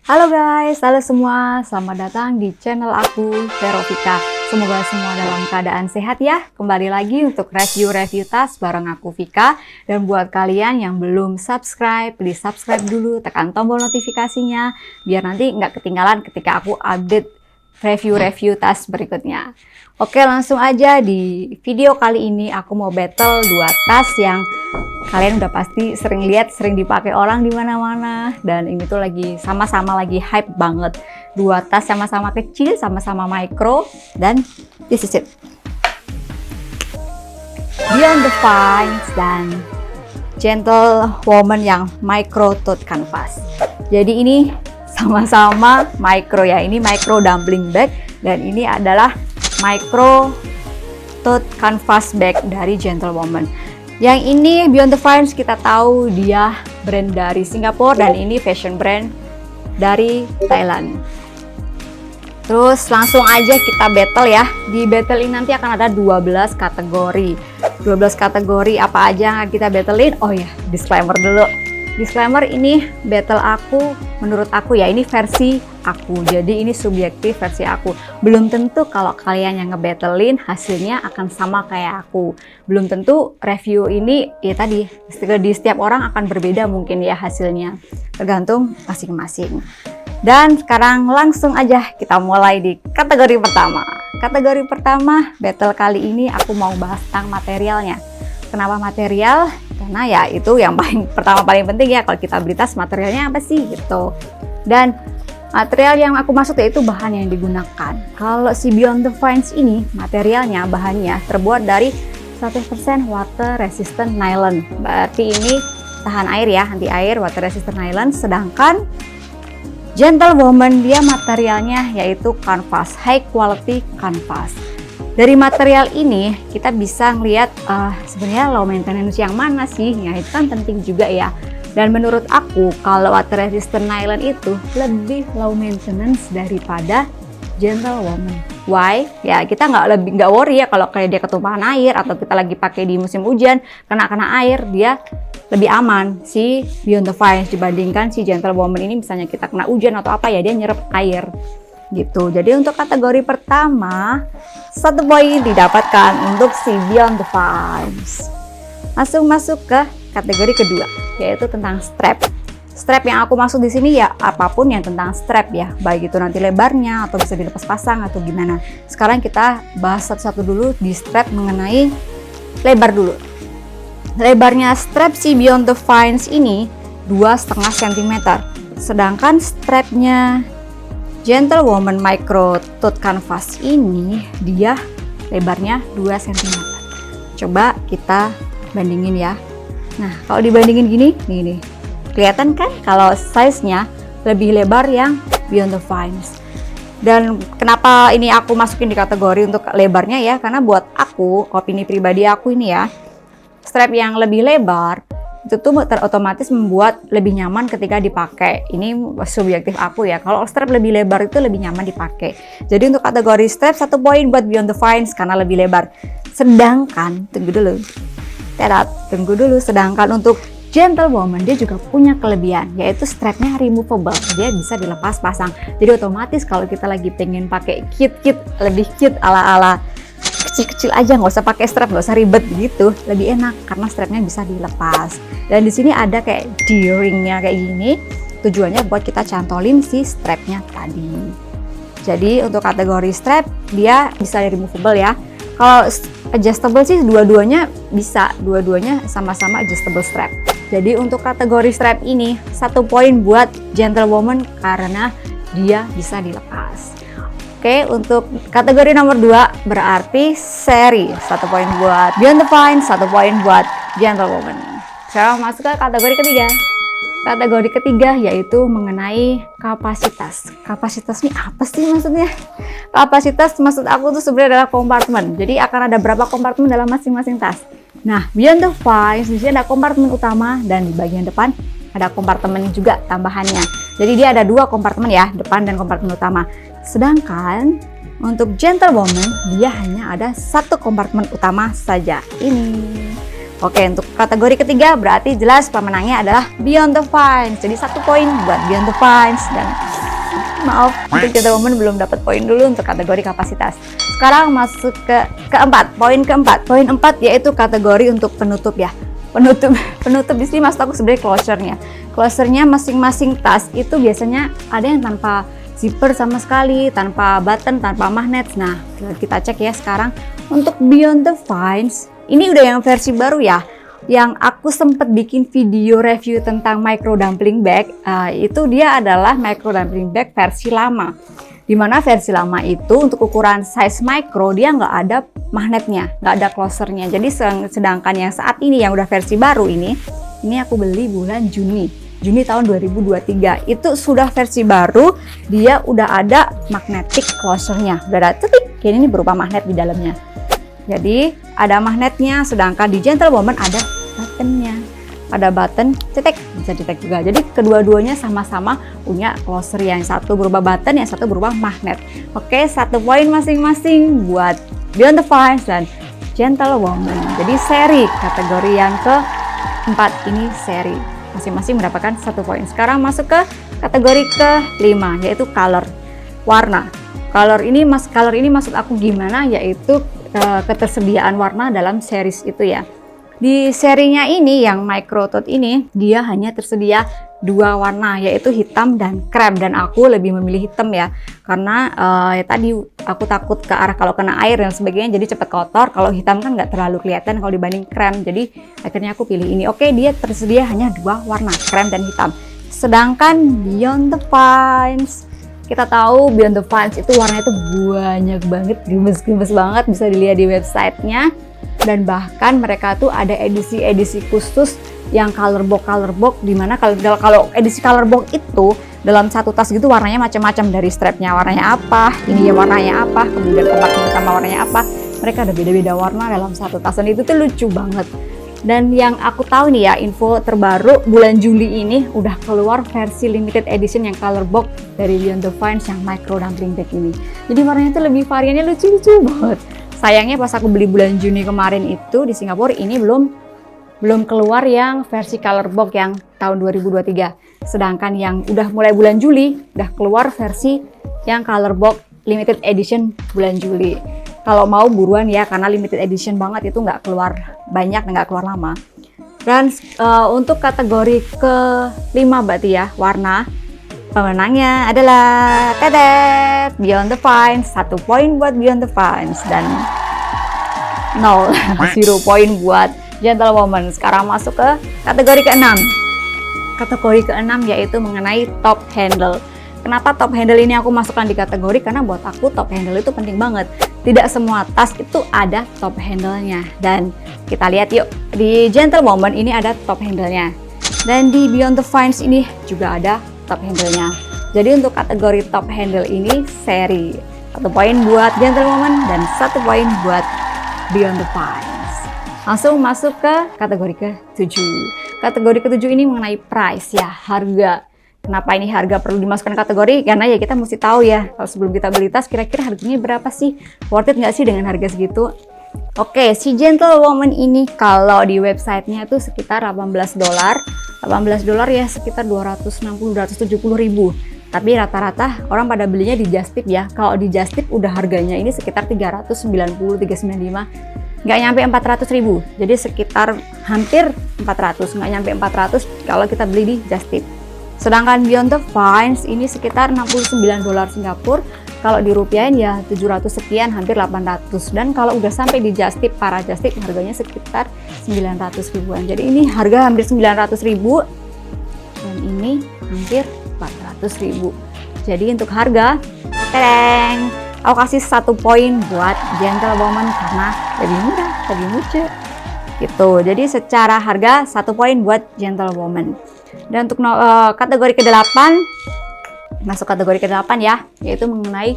Halo guys, halo semua, selamat datang di channel aku, Verovika. Semoga semua dalam keadaan sehat ya. Kembali lagi untuk review tas bareng aku Vika. Dan buat kalian yang belum subscribe, please subscribe dulu, tekan tombol notifikasinya, biar nanti nggak ketinggalan ketika aku update review tas berikutnya. Oke, langsung aja di video kali ini aku mau battle 2 tas yang kalian udah pasti sering lihat, sering dipakai orang di mana-mana, dan ini tuh lagi sama-sama lagi hype banget. 2 tas sama-sama kecil, sama-sama micro, dan this is it. Beyond the Vines dan Gentlewoman yang micro tote canvas. Jadi ini sama-sama micro ya. Ini micro dumpling bag dan ini adalah micro tote canvas bag dari Gentlewoman. Yang ini Beyond the Vines kita tahu dia brand dari Singapura dan ini fashion brand dari Thailand. Terus langsung aja kita battle ya. Di battle ini nanti akan ada 12 kategori. 12 kategori apa aja yang kita battlein? Oh ya, disclaimer dulu. Disclaimer, ini battle aku, menurut aku ya, ini versi aku. Jadi ini subjektif versi aku. Belum tentu kalau kalian yang ngebattlein hasilnya akan sama kayak aku. Belum tentu review ini ya tadi di setiap orang akan berbeda mungkin ya hasilnya. Tergantung masing-masing. Dan sekarang langsung aja kita mulai di kategori pertama. Kategori pertama battle kali ini aku mau bahas tentang materialnya. Kenapa material? Karena ya itu yang paling penting ya, kalau kita beli tas materialnya apa sih gitu. Dan material yang aku maksud yaitu bahan yang digunakan. Kalau si Beyond the Vines ini materialnya, bahannya terbuat dari 100% water resistant nylon. Berarti ini tahan air ya, anti air, water resistant nylon. Sedangkan Gentlewoman dia materialnya yaitu canvas, high quality canvas. Dari material ini kita bisa ngelihat sebenarnya low maintenance yang mana sih, ya itu kan penting juga ya. Dan menurut aku kalau water resistant nylon itu lebih low maintenance daripada Gentlewoman. Why? Ya kita nggak worry ya kalau kayak dia ketumpahan air atau kita lagi pakai di musim hujan kena air, dia lebih aman si Beyond the Vines dibandingkan si Gentlewoman ini. Misalnya kita kena hujan atau apa ya, dia nyerap air gitu. Jadi untuk kategori pertama 1 poin didapatkan untuk si Beyond the Vines. Langsung masuk ke kategori kedua, yaitu tentang strap. Strap yang aku maksud di sini ya apapun yang tentang strap ya, baik itu nanti lebarnya atau bisa dilepas pasang atau gimana. Sekarang kita bahas satu-satu dulu di strap mengenai lebar dulu. Lebarnya strap si Beyond the Vines ini 2,5 cm. Sedangkan strapnya Gentlewoman Micro Tote Canvas ini dia lebarnya 2 cm. Coba kita bandingin ya. Nah, kalau dibandingin gini, nih. Kelihatan kan kalau size-nya lebih lebar yang Beyond the Vines. Dan kenapa ini aku masukin di kategori untuk lebarnya ya? Karena buat aku, opini pribadi aku ini ya, strap yang lebih lebar itu tuh otomatis membuat lebih nyaman ketika dipakai. Ini subjektif aku ya. Kalau strap lebih lebar itu lebih nyaman dipakai. Jadi untuk kategori strap 1 poin buat Beyond the Vines karena lebih lebar. Sedangkan tunggu dulu. Sedangkan untuk Gentlewoman dia juga punya kelebihan, yaitu strapnya removable. Dia bisa dilepas pasang. Jadi otomatis kalau kita lagi pengen pakai kit lebih cute ala-ala kecil-kecil aja, nggak usah pakai strap, nggak usah ribet gitu, lebih enak karena strapnya bisa dilepas. Dan di sini ada kayak D-ringnya kayak gini, tujuannya buat kita cantolin si strapnya tadi. Jadi untuk kategori strap dia bisa removable ya. Kalau adjustable sih dua-duanya bisa, dua-duanya sama-sama adjustable strap. Jadi untuk kategori strap ini 1 poin buat Gentlewoman karena dia bisa dilepas. Oke, untuk kategori nomor 2 berarti seri 1 poin buat Beyond the Vines, 1 poin buat Gentlewoman. Sekarang masuk ke kategori ketiga. Kategori ketiga yaitu mengenai kapasitas. Kapasitas ini apa sih maksudnya? Kapasitas maksud aku tuh sebenarnya adalah kompartemen. Jadi akan ada berapa kompartemen dalam masing-masing tas. Nah, Beyond the Vines di sini ada kompartemen utama dan di bagian depan ada kompartemen juga tambahannya. Jadi dia ada 2 kompartemen ya, depan dan kompartemen utama. Sedangkan untuk Gentlewoman dia hanya ada 1 kompartemen utama saja. Ini. Oke, untuk kategori ketiga berarti jelas pemenangnya adalah Beyond the Vines. Jadi 1 poin buat Beyond the Vines dan Maaf, untuk gentlewoman belum dapat poin dulu untuk kategori kapasitas. Sekarang masuk ke keempat, poin keempat. Poin 4 yaitu kategori untuk penutup ya. Penutup di sini maksud aku sebenarnya closernya. Closernya masing-masing tas itu biasanya ada yang tanpa zipper sama sekali, tanpa button, tanpa magnet. Nah, kita cek ya sekarang untuk Beyond the Vines. Ini udah yang versi baru ya. Yang aku sempat bikin video review tentang micro dumpling bag, itu dia adalah micro dumpling bag versi lama. Dimana versi lama itu untuk ukuran size micro dia nggak ada magnetnya, nggak ada closernya. Jadi sedangkan yang saat ini yang udah versi baru ini aku beli bulan Juni tahun 2023. Itu sudah versi baru, dia udah ada magnetic closernya, udah ada titik, kayak ini berupa magnet di dalamnya. Jadi ada magnetnya, sedangkan di gentlewoman ada buttonnya. Ada button, cetek, bisa cetek juga. Jadi kedua-duanya sama-sama punya closer, yang satu berupa button, yang satu berupa magnet. Oke, 1 poin masing-masing buat Beyond the Vines dan gentlewoman. Jadi seri kategori yang keempat ini seri, masing-masing mendapatkan 1 poin. Sekarang masuk ke kategori kelima yaitu color, warna. Color ini maksud aku gimana, yaitu ketersediaan warna dalam series itu ya. Di serinya ini yang micro tote ini dia hanya tersedia 2 warna, yaitu hitam dan krem, dan aku lebih memilih hitam ya, karena ya tadi aku takut ke arah kalau kena air dan sebagainya jadi cepet kotor. Kalau hitam kan nggak terlalu kelihatan kalau dibanding krem, jadi akhirnya aku pilih ini. Oke, dia tersedia hanya 2 warna, krem dan hitam. Sedangkan Beyond the Vines, kita tahu Beyond the Vines itu warnanya itu banyak banget, gemes-gemes banget, bisa dilihat di websitenya. Dan bahkan mereka tuh ada edisi-edisi khusus yang color box, dimana kalau edisi color box itu dalam satu tas gitu warnanya macam-macam, dari strapnya warnanya apa, ini ya warnanya apa, kemudian kompartemen utama warnanya apa, mereka ada beda-beda warna dalam satu tas, dan itu tuh lucu banget. Dan yang aku tahu nih ya, info terbaru bulan Juli ini udah keluar versi limited edition yang color box dari Beyond the Vines yang micro dumpling bag ini. Jadi warnanya tuh lebih variannya lucu-lucu banget. Sayangnya pas aku beli bulan Juni kemarin itu di Singapura ini belum keluar yang versi color box yang tahun 2023. Sedangkan yang udah mulai bulan Juli udah keluar versi yang color box limited edition bulan Juli. Kalau mau buruan ya, karena limited edition banget, itu nggak keluar banyak dan nggak keluar lama. Dan untuk kategori kelima berarti ya, warna, pemenangnya adalah tetet Beyond the Vines. 1 poin buat Beyond the Vines dan 0 poin buat gentlewoman. Sekarang masuk ke kategori ke-6. Kategori ke-6 yaitu mengenai top handle. Kenapa top handle ini aku masukkan di kategori? Karena buat aku top handle itu penting banget. Tidak semua tas itu ada top handle-nya. Dan kita lihat yuk, di gentlewoman ini ada top handle-nya. Dan di Beyond the Vines ini juga ada top handle-nya. Jadi untuk kategori top handle ini seri. 1 poin buat gentlewoman dan 1 poin buat Beyond the Vines. Langsung masuk ke kategori ke-7. Kategori ke-7 ini mengenai price ya, harga. Kenapa ini harga perlu dimasukkan kategori? Karena ya kita mesti tahu ya, kalau sebelum kita beli tas kira-kira harganya berapa sih? Worth it nggak sih dengan harga segitu? Oke, si gentlewoman ini kalau di websitenya tuh sekitar $18. $18 ya sekitar 260-270 ribu. Tapi rata-rata orang pada belinya di Just Tip ya. Kalau di Just Tip udah harganya ini sekitar 390-395, nggak nyampe 400 ribu. Jadi sekitar hampir 400, nggak nyampe 400 kalau kita beli di Just Tip. Sedangkan Beyond the Vines ini sekitar $69 Singapura. Kalau dirupiahin ya 700 sekian, hampir 800. Dan kalau udah sampai di Just Tip, para Just Tip harganya sekitar 900 ribuan. Jadi ini harga hampir 900 ribu dan ini hampir 400 ribu. Jadi untuk harga, tereng, aku kasih 1 poin buat gentlewoman karena lebih murah, lebih lucu gitu. Jadi secara harga 1 poin buat gentlewoman. Dan untuk kategori ke-8, masuk kategori ke-8 ya, yaitu mengenai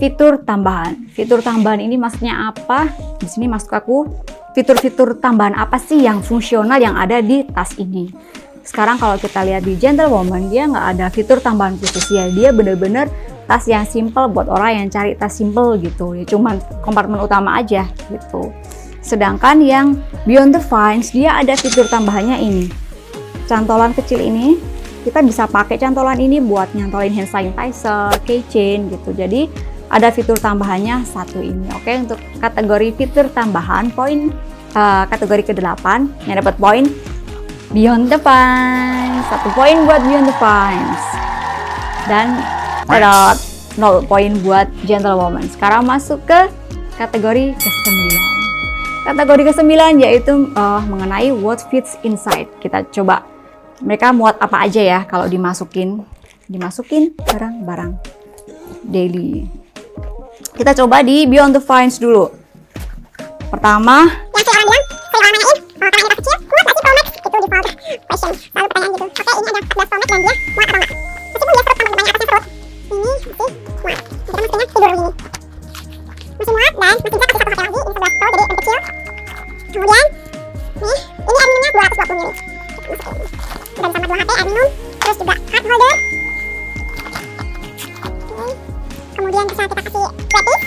fitur tambahan. Fitur tambahan ini maksudnya apa? Di sini maksud aku fitur-fitur tambahan apa sih yang fungsional yang ada di tas ini. Sekarang kalau kita lihat di gentlewoman, dia nggak ada fitur tambahan khusus ya. Dia bener-bener tas yang simple buat orang yang cari tas simple gitu. Ya cuman kompartemen utama aja gitu. Sedangkan yang Beyond the Vines, dia ada fitur tambahannya ini. Cantolan kecil ini kita bisa pakai cantolan ini buat nyantolin hand sanitizer, keychain gitu. Jadi ada fitur tambahannya satu ini. Oke, untuk kategori fitur tambahan poin kategori ke-8 yang dapat poin Beyond the Vines. 1 poin buat Beyond the Vines. Dan ada 0 poin buat Gentlewoman. Sekarang masuk ke kategori ke-9. Kategori ke-9 yaitu mengenai what fits inside. Kita coba mereka muat apa aja ya kalau dimasukin barang-barang daily. Kita coba di Beyond the Vines dulu. Pertama, yang saya orang bilang, saya orang nanyain, kalau kita kecil, muat nggak sih Pro Max? Itu default question, selalu pertanyaan gitu. Oke, ini ada 14 Pro Max dan dia muat atau nggak? Meskipun dia serut, tambah banyak atasnya serut, ini masih muat. Kita mestinya tidur begini. Masih muat dan masih bisa kasih 1 HP lagi, ini 11 Pro, jadi lebih kecil. Kemudian, nih, ini air minumnya 220 ml. Udah bisa 42 HP air minum, terus juga card holder. Oke. Kemudian bisa kita kasih wetpiece.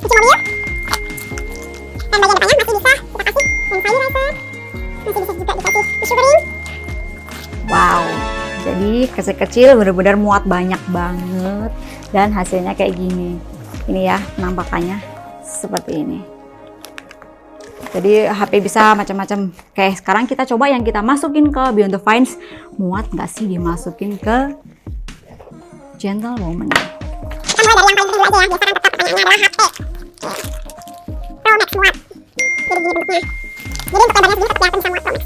Cuci mobil. Dan bagian depannya masih bisa kita kasih hand sanitizer. Masih bisa juga dikasih tisu kering. wow. Jadi kecil-kecil benar-benar muat banyak banget dan hasilnya kayak gini. Ini ya penampakannya seperti ini. Jadi HP bisa macam-macam. Oke, sekarang kita coba yang kita masukin ke Beyond the Vines. Muat nggak sih dimasukin ke Gentlewoman? Kita mulai dari yang paling penting dulu aja ya. Biasakan tetap pertanyaannya adalah HP. Pro Max muat. Jadi gini bentuknya. Jadi untuk lebarnya segini tetap kelihatan bisa muat Pro Max.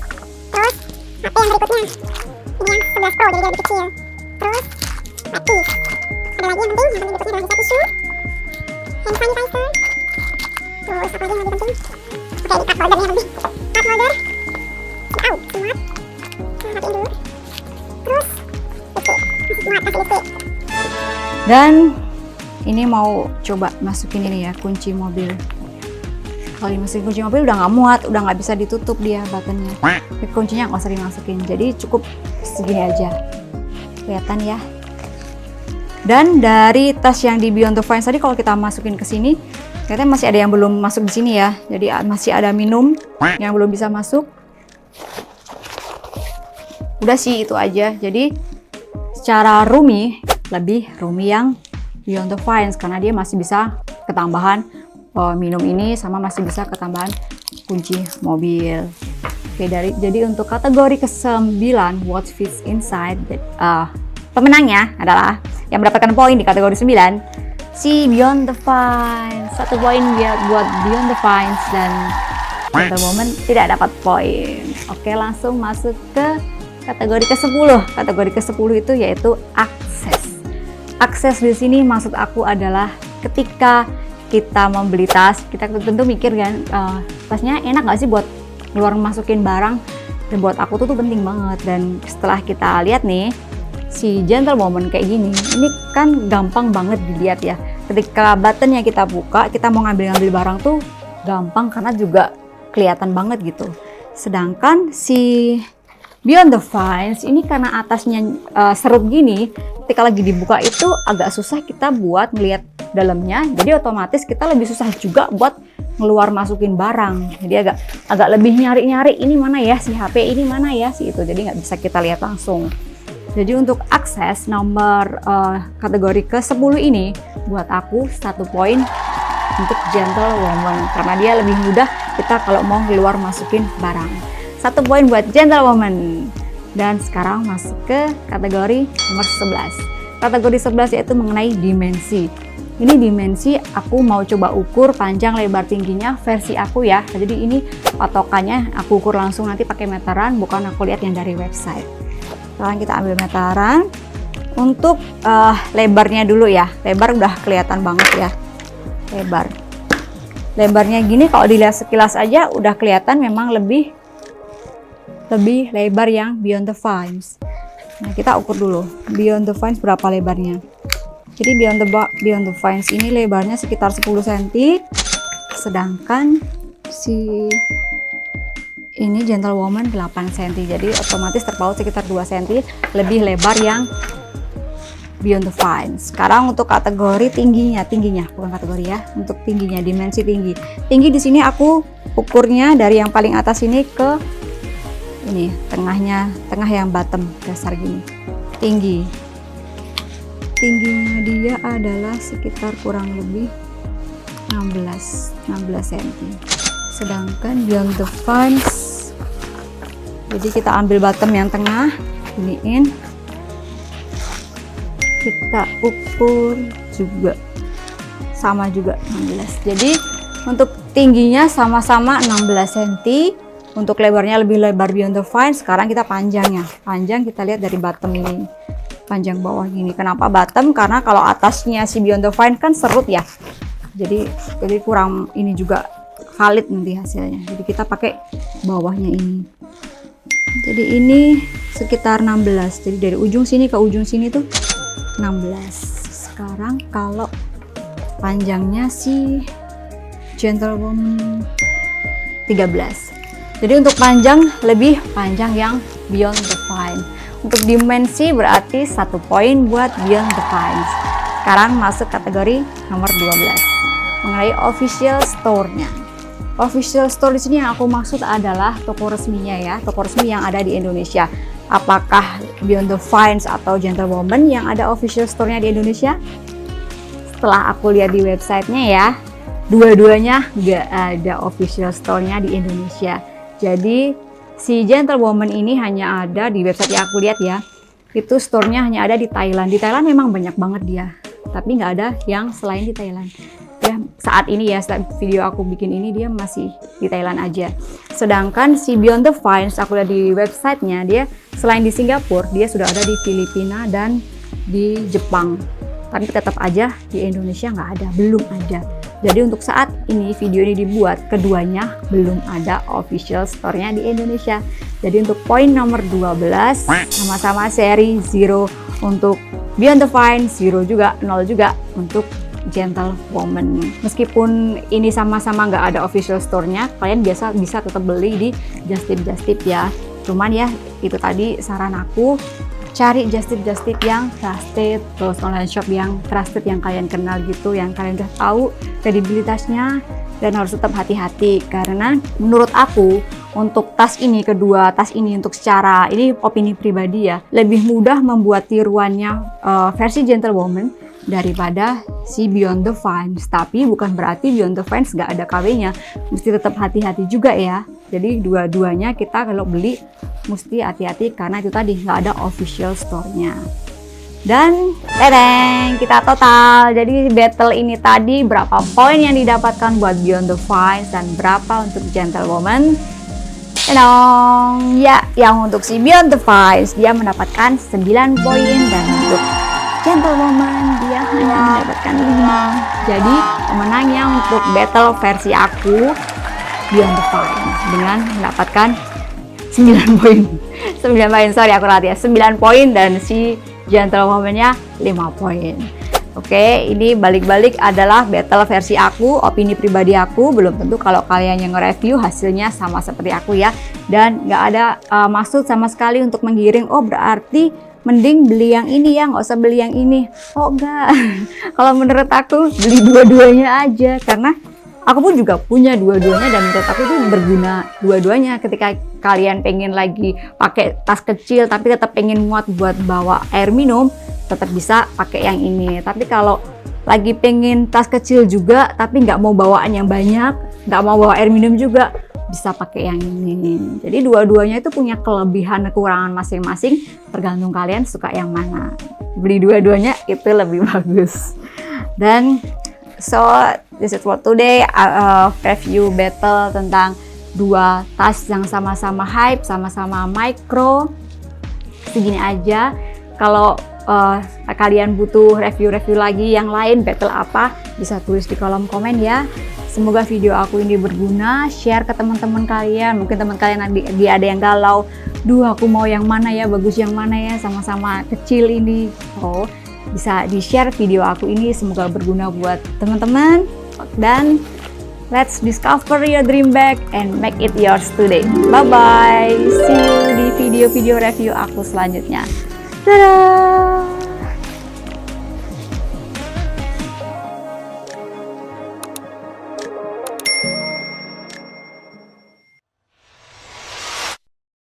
Terus HP yang berikutnya. Ini yang 11 Pro jadi dia lebih kecil. Terus wetpiece. Ada lagi yang penting berikutnya adalah bisa tisu, hand sanitizer. Terus apa lagi yang lebih penting? Oke, ini card holdernya lebih. Card holder. Wow, muat. Nah, matiin dulu. Terus lipstick. Masih muat kasih lipstick. Dan ini mau coba masukin ini ya, kunci mobil. Kalau dimasukin kunci mobil udah nggak muat, udah nggak bisa ditutup dia buttonnya. Kuncinya nggak usah dimasukin, jadi cukup segini aja. Kelihatan ya. Dan dari tas yang di Beyond the Vines tadi kalau kita masukin ke sini, ternyata masih ada yang belum masuk di sini ya. Jadi masih ada minum yang belum bisa masuk. Udah sih itu aja. Jadi secara roomy lebih roomy yang Beyond the Vines karena dia masih bisa ketambahan minum ini sama masih bisa ketambahan kunci mobil. Oke, jadi untuk kategori ke-9 what fits inside, pemenangnya adalah yang mendapatkan poin di kategori 9 si Beyond the Vines. 1 poin buat Beyond the Vines dan Gentlewoman tidak dapat poin. Oke, langsung masuk ke kategori ke-10. Kategori ke-10 itu yaitu akses. Akses di sini maksud aku adalah ketika kita membeli tas, kita tentu mikir kan, tasnya enak nggak sih buat keluar masukin barang. Dan buat aku tuh penting banget. Dan setelah kita lihat nih si Gentlewoman kayak gini, ini kan gampang banget dilihat ya. Ketika buttonnya kita buka, kita mau ngambil barang tuh gampang karena juga kelihatan banget gitu. Sedangkan si Beyond the Vines ini karena atasnya serut gini, ketika lagi dibuka itu agak susah kita buat ngelihat dalamnya. Jadi otomatis kita lebih susah juga buat ngeluar masukin barang. Jadi agak lebih nyari-nyari ini mana ya si HP, ini mana ya si itu. Jadi nggak bisa kita lihat langsung. Jadi untuk akses nomor kategori ke-10 ini buat aku 1 poin untuk Gentlewoman karena dia lebih mudah kita kalau mau keluar masukin barang. 1 poin buat Gentlewoman. Dan sekarang masuk ke kategori nomor 11. Kategori 11 yaitu mengenai dimensi. Ini dimensi aku mau coba ukur panjang lebar tingginya versi aku ya. Jadi ini patokannya aku ukur langsung nanti pakai meteran, bukan aku lihat yang dari website. Sekarang kita ambil meteran. Untuk lebarnya dulu ya. Lebar udah kelihatan banget ya. Lebarnya gini kalau dilihat sekilas aja udah kelihatan memang lebih lebar yang Beyond the Vines. Nah, kita ukur dulu Beyond the Vines berapa lebarnya. Jadi Beyond the Vines ini lebarnya sekitar 10 cm, sedangkan si ini Gentlewoman 8 cm. Jadi otomatis terpaut sekitar 2 cm lebih lebar yang Beyond the Vines. Sekarang untuk kategori tingginya bukan kategori ya. Untuk tingginya, dimensi tinggi. Tinggi di sini aku ukurnya dari yang paling atas ini ke ini tengah yang bottom dasar gini. Tingginya dia adalah sekitar kurang lebih 16 cm. Sedangkan Beyond the Vines, jadi kita ambil bottom yang tengah, iniin, kita ukur juga sama juga 16. Jadi untuk tingginya sama-sama 16 cm. Untuk lebarnya lebih lebar Beyond the Vines. Sekarang kita panjangnya. Panjang kita lihat dari bottom ini. Panjang bawah gini. Kenapa bottom? Karena kalau atasnya si Beyond the Vines kan serut ya. Jadi kurang ini juga valid nanti hasilnya. Jadi kita pakai bawahnya ini. Jadi ini sekitar 16. Jadi dari ujung sini ke ujung sini tuh 16. Sekarang kalau panjangnya si Gentlewoman 13. Jadi untuk panjang lebih panjang yang Beyond the Vines. Untuk dimensi berarti 1 poin buat Beyond the Vines. Sekarang masuk kategori nomor 12. Mengenai official store-nya. Official store di sini yang aku maksud adalah toko resminya ya, toko resmi yang ada di Indonesia. Apakah Beyond the Vines atau Gentlewoman yang ada official store-nya di Indonesia? Setelah aku lihat di websitenya ya, dua-duanya nggak ada official store-nya di Indonesia. Jadi si Gentlewoman ini hanya ada di website yang aku lihat ya, itu store-nya hanya ada di Thailand. Di Thailand memang banyak banget dia, tapi nggak ada yang selain di Thailand. Ya saat ini ya, saat video aku bikin ini dia masih di Thailand aja. Sedangkan si Beyond the Vines aku lihat di websitenya, dia selain di Singapura, dia sudah ada di Filipina dan di Jepang. Tapi tetap aja di Indonesia nggak ada, belum ada. Jadi untuk saat ini video ini dibuat, keduanya belum ada official store-nya di Indonesia. Jadi untuk poin nomor 12 sama-sama seri 0 untuk Beyond the Vines, 0 juga, 0 juga untuk Gentlewoman. Meskipun ini sama-sama nggak ada official store-nya, kalian bisa tetap beli di Just Tip ya. Cuman ya itu tadi saran aku, cari Just Tip yang trusted, terus online shop yang trusted yang kalian kenal gitu, yang kalian udah tahu kredibilitasnya, dan harus tetap hati-hati karena menurut aku untuk tas ini, kedua tas ini untuk secara ini opini pribadi ya, lebih mudah membuat tiruannya versi Gentlewoman daripada si Beyond the Vines. Tapi bukan berarti Beyond the Vines gak ada KW-nya, mesti tetap hati-hati juga ya. Jadi dua-duanya kita kalau beli mesti hati-hati karena itu tadi nggak ada official store-nya. Dan tadang, kita total. Jadi battle ini tadi berapa poin yang didapatkan buat Beyond the Vines dan berapa untuk Gentlewoman? Ya, yang untuk si Beyond the Vines dia mendapatkan 9 poin dan untuk Gentlewoman dia hanya mendapatkan 5. Jadi pemenangnya untuk battle versi aku Beyond the Vines dengan mendapatkan 9 poin. 9 poin, sorry aku ralat ya. 9 poin dan si Gentlewoman-nya 5 poin. Oke, ini balik-balik adalah battle versi aku, opini pribadi aku. Belum tentu kalau kalian yang nge-review hasilnya sama seperti aku ya. Dan nggak ada maksud sama sekali untuk menggiring, oh berarti mending beli yang ini ya, nggak usah beli yang ini. Oh enggak. Kalau menurut aku beli dua-duanya aja, karena aku pun juga punya dua-duanya dan menurut aku itu berguna dua-duanya. Ketika kalian pengen lagi pakai tas kecil tapi tetap pengen muat buat bawa air minum, tetap bisa pakai yang ini. Tapi kalau lagi pengen tas kecil juga tapi nggak mau bawaan yang banyak, nggak mau bawa air minum juga, bisa pakai yang ini. Jadi dua-duanya itu punya kelebihan kekurangan masing-masing, tergantung kalian suka yang mana. Beli dua-duanya itu lebih bagus. Dan so this is for today, review battle tentang dua tas yang sama-sama hype, sama-sama micro. Segini aja. Kalau kalian butuh review-review lagi yang lain, battle apa, bisa tulis di kolom komen ya. Semoga video aku ini berguna, share ke teman-teman kalian. Mungkin teman kalian ada yang galau, duh aku mau yang mana ya, bagus yang mana ya, sama-sama kecil ini. Oh, bisa di-share video aku ini, semoga berguna buat teman-teman. Dan let's discover your dream bag and make it yours today. Bye-bye, see you di video-video review aku selanjutnya. Dadah!